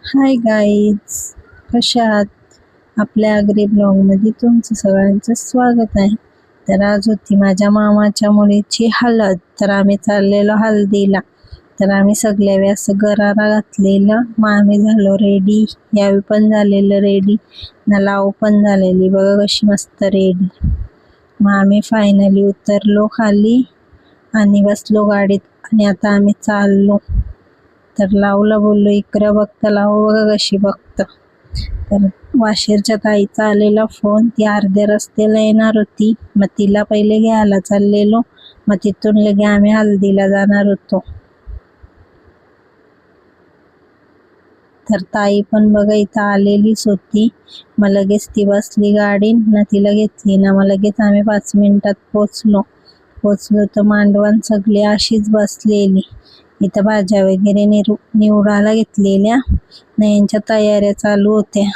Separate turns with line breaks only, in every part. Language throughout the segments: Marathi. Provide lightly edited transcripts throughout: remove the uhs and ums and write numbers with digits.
हाय गाईज, कशा आहात? आपल्या आगरी ब्लॉगमध्ये तुमचं सगळ्यांचं स्वागत आहे. तर आज होती माझ्या मामाच्या मुलीची हळद, तर आम्ही चाललेलो हळदीला. तर आम्ही सगळ्या असं गरारा घातलेलं, मग आम्ही झालो रेडी. यावेळी पण झालेलं रेडी ना, लाव पण झालेली बघा कशी मस्त रेडी. मग आम्ही फायनली उतरलो खाली आणि बसलो गाडीत आणि आता आम्ही चाललो. तर लावला बोललो इकडं बघतं, लाव बघा कशी बघतं. तर वाशीरच्या ताईचा आलेला फोन, ती अर्ध्या रस्त्याला येणार होती, मग तिला पहिले घ्यायला चाललेलो, मग तिथून लगे आम्ही हल्दीला जाणार होतो. तर ताई पण बघा इथं आलेलीच होती. मग लगेच ती बसली गाडी ना, तिला घेतली ना, मग लगेच आम्ही 5 मिनिटात पोचलो. तर मांडवण सगळी अशीच बसलेली. इथं भाज्या वगैरे निवडायला घेतलेल्या ना, यांच्या तयाऱ्या चालू होत्या.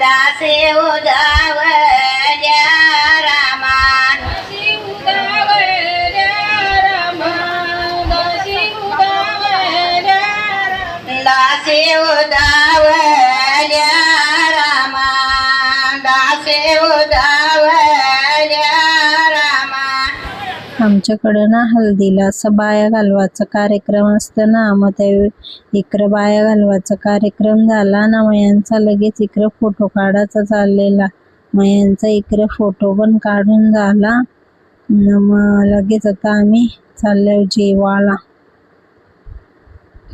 दासे उदावल्या रामा, दासी उदावल्या रामा, दासी उदावल्या रामा, दासी उदावल्या रामा, दासी उदावल्या रामा.
आमच्याकडं ना हल्दीला असं बाया घालवायचा कार्यक्रम असतं ना, मग ते इकडं बाया घालवायचा कार्यक्रम झाला ना, मग यांचा लगेच इकडं फोटो काढायचा चाललेला. मग यांचा इकडे फोटो पण काढून झाला. मग लगेच आता आम्ही चाललो जेवायला.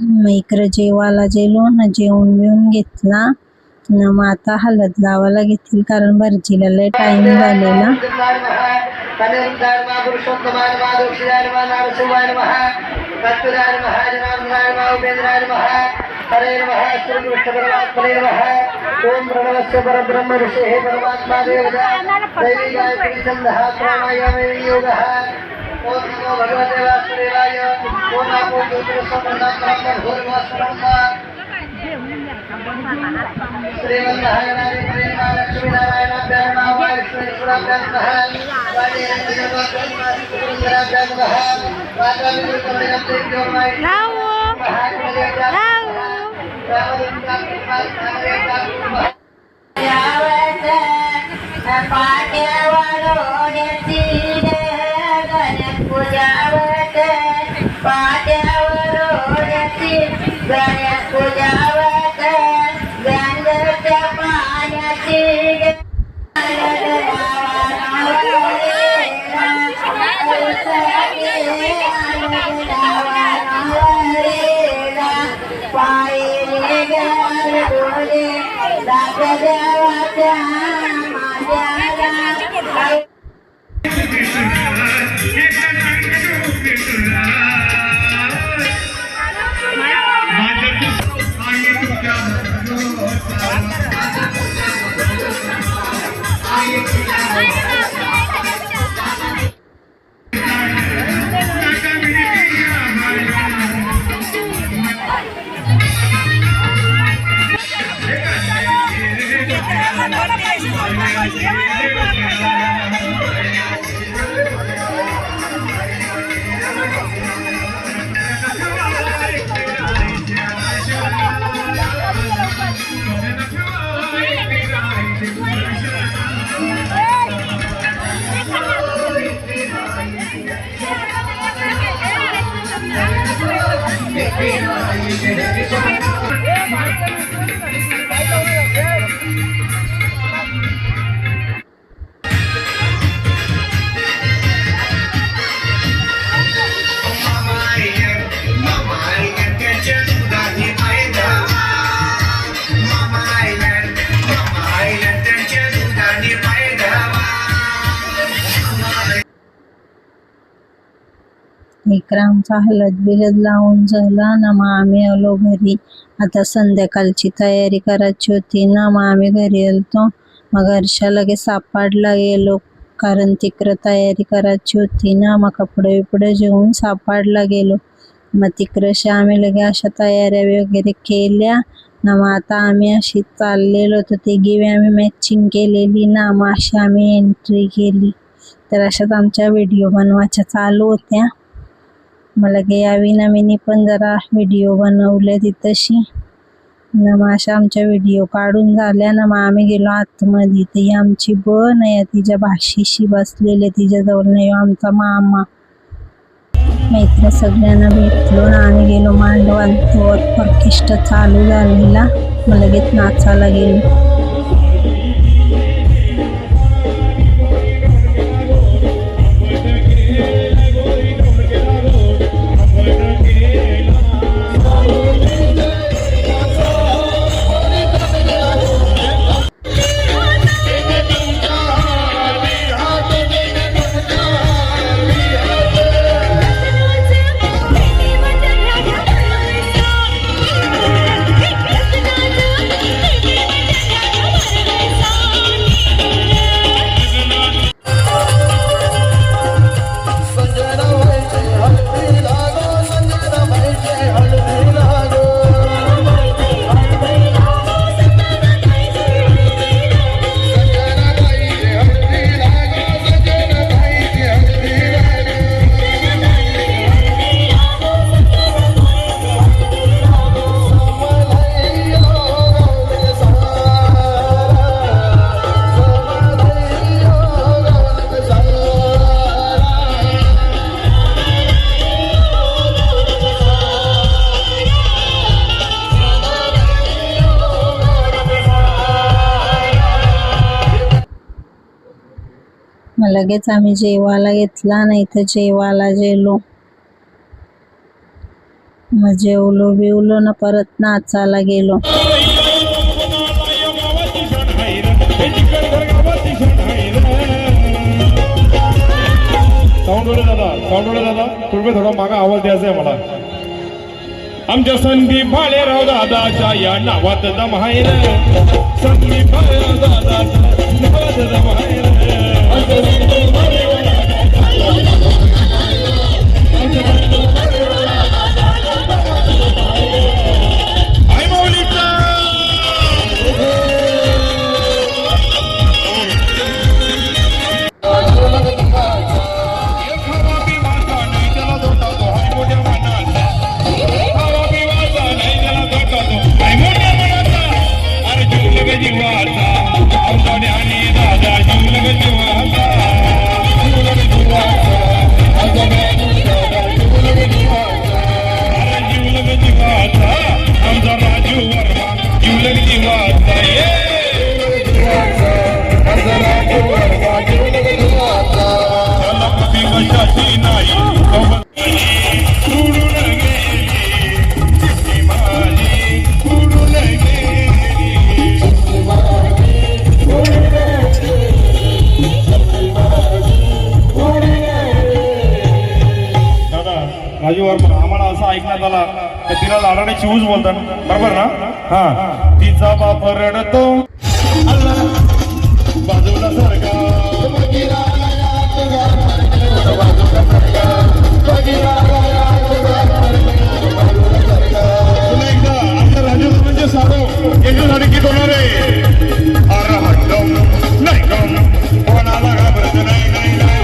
मग इकडं जेवायला गेलो ना, जेवून बिवून घेतला ना, मग आता हळद लावायला घेतील कारण भरजीला लय टाइम झालेला.
ओम प्रणवस्य परब्रह्म ऋषि हे परमात्मा देवता दैवी गायत्री छंदः प्राणायाम योगः. ओम नमो भगवते वासुदेवाय. ओम नमो ज्योतिर्समन्नाथ भूर्भुवस्वरः. श्रीमन्नारायणाय प्रेमा लक्ष्मी नारायणाभ्यां नमः. लक्ष्मीश्वराभ्यां नमः. वाणीराभ्यां नमः. वाचामित्रुकमणिं देव्योर्माय
पाट्यावर ओढ्याची गणेश पूजावत, पाट्यावर ओढ्याची गणेश पूजावत, गंगेच्या पाण्याची
इकडं आमचा हळद बिलद लावून झाला ना, मग आम्ही आलो घरी. आता संध्याकाळची तयारी करायची होती ना, मग आम्ही घरी आलतो. मग हर्षा लगेच सापाडला गेलो, कारण तिकडं तयारी करायची होती ना. मग कपडे बिपडे घेऊन सापाडला गेलो. मग तिकडं आम्ही लगे अशा तयाऱ्या वगैरे केल्या ना. मग आता आम्ही अशी चाललेलो होतो, तिघी आम्ही मॅचिंग केलेली ना. मग अशी आम्ही एंट्री केली. तर अशाच आमच्या व्हिडिओ बनवायच्या चालू होत्या. मग लगे या विनामीनी पण जरा व्हिडिओ बनवले तिथंशी ना. मग अशा आमच्या व्हिडिओ काढून झाल्या ना. मग आम्ही गेलो आतमध्ये. तर ही आमची बन आहे, तिच्या भाषेशी बसलेले, तिच्याजवळ नाही आमचा मामा. मैत्र सगळ्यांना भेटलो ना. आम्ही गेलो मांडवांवर, ऑर्केस्ट्रा चालू झालेला. मग लगेच नाचायला गेलो. मग लगेच आम्ही जेवायला घेतला. नाही तर जेवायला गेलो. मग जेवलो बिवलो ना, परत नाचायला गेलो.
दादा तुम्ही थोडा मागा आवाज द्यायचा आहे मला. आमच्या संदीप भालेराव दादाच्या या नावात दमायर, संदीप भालेराव दादाच्या नावात दमायर. राजू वर्मा आम्हाला असं ऐकण्यात आला तर तिला लाडाने चिवूच बोलतात, बरोबर ना? हा, तिचा बाप रडतो बाजूला सरका. एकदा आमच्या राजू म्हणजे साधो यांच्यासाठी किती होणार आहे? अरे हट्टम नाही गम कोणाला घाबरत नाही नाही नाही.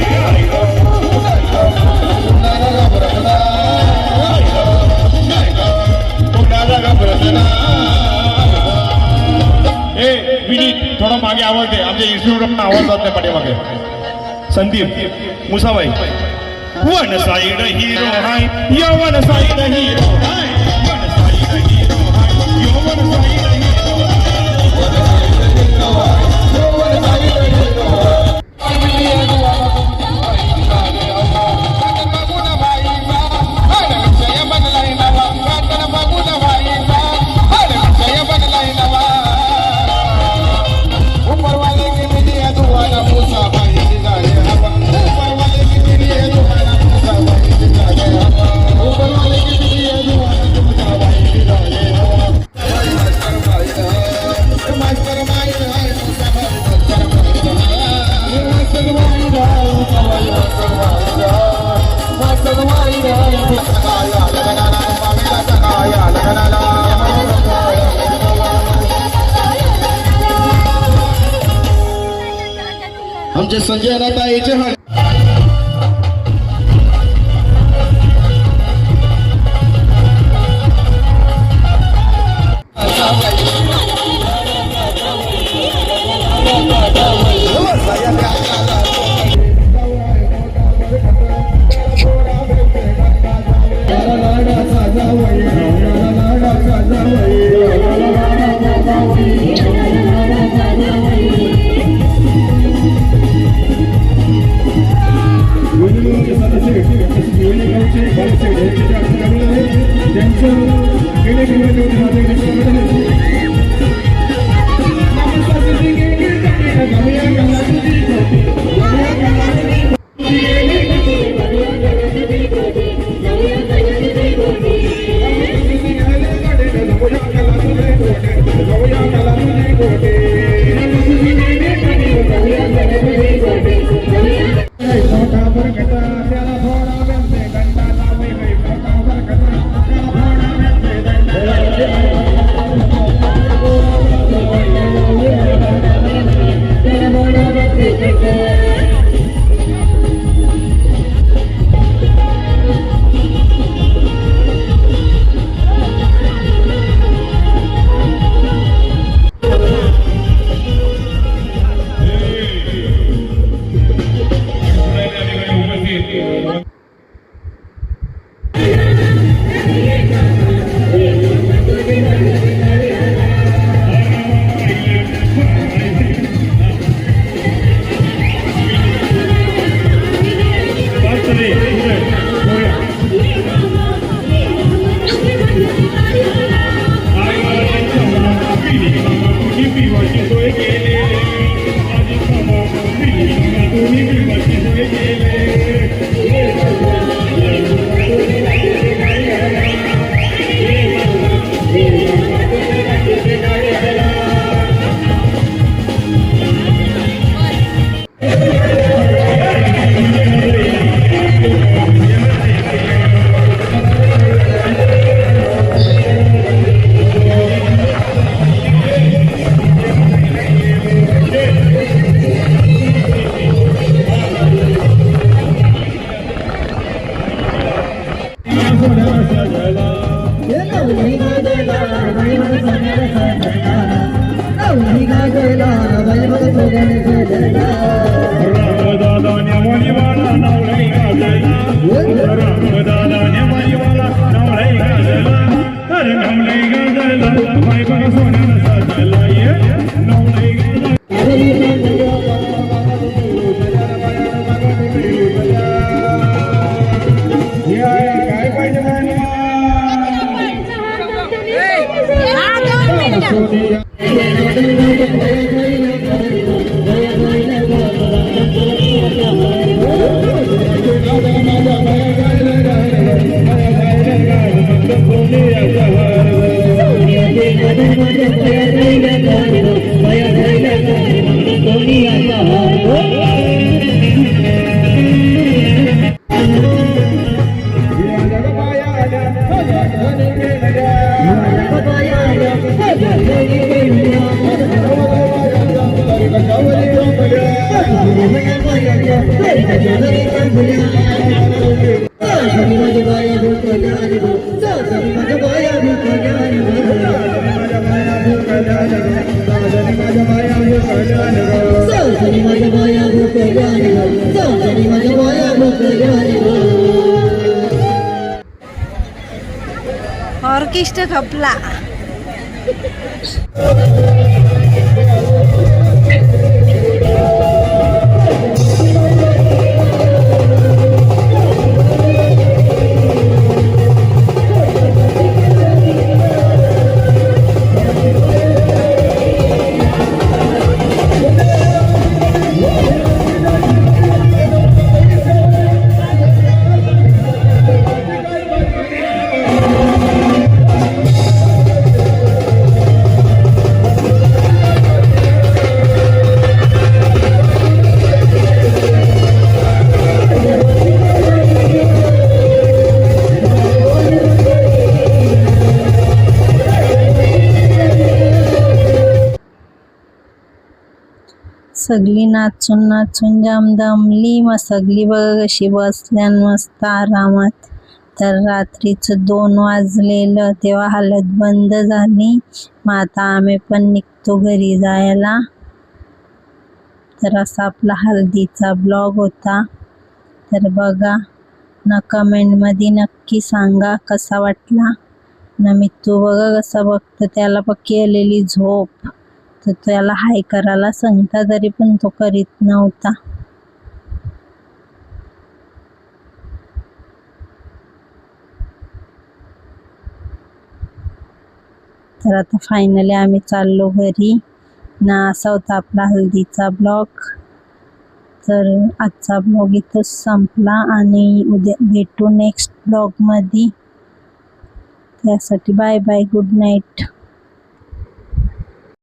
थोडा मागे आवाज दे, आमच्या इन्स्टिट्यूट आवाज जात नाही पाठीमागे. संदीप मुसाबाई वन साइड हिरो हाय, यो वन साइड हिरो हाय, वन साइड हिरो हाय, यो वन साइड हिरो
आमचे संजय नाता याचे हा
ऑर्केस्ट्रा खपला. सगळी नाचून नाचून जाम दमली, मग सगळी बघ कशी बसल्यान मस्त आरामात. तर रात्रीचं 2 वाजलेलं तेव्हा हालत बंद झाली. मग आता आम्ही पण निघतो घरी जायला. तर असा आपला हल्दीचा ब्लॉग होता. तर बघा ना, कमेंटमध्ये नक्की सांगा कसा वाटला ना. मित्तू बघा कसा बघतो, त्याला पक्की आलेली झोप. तर त्याला हाय करायला सांगता तरी पण तो करीत नव्हता. तर आता फायनली आम्ही चाललो घरी ना. असा होता आपला हल्दीचा ब्लॉग. तर आजचा ब्लॉग इथंच संपला आणि उद्या भेटू नेक्स्ट ब्लॉगमध्ये. त्यासाठी बाय बाय, गुड नाईट.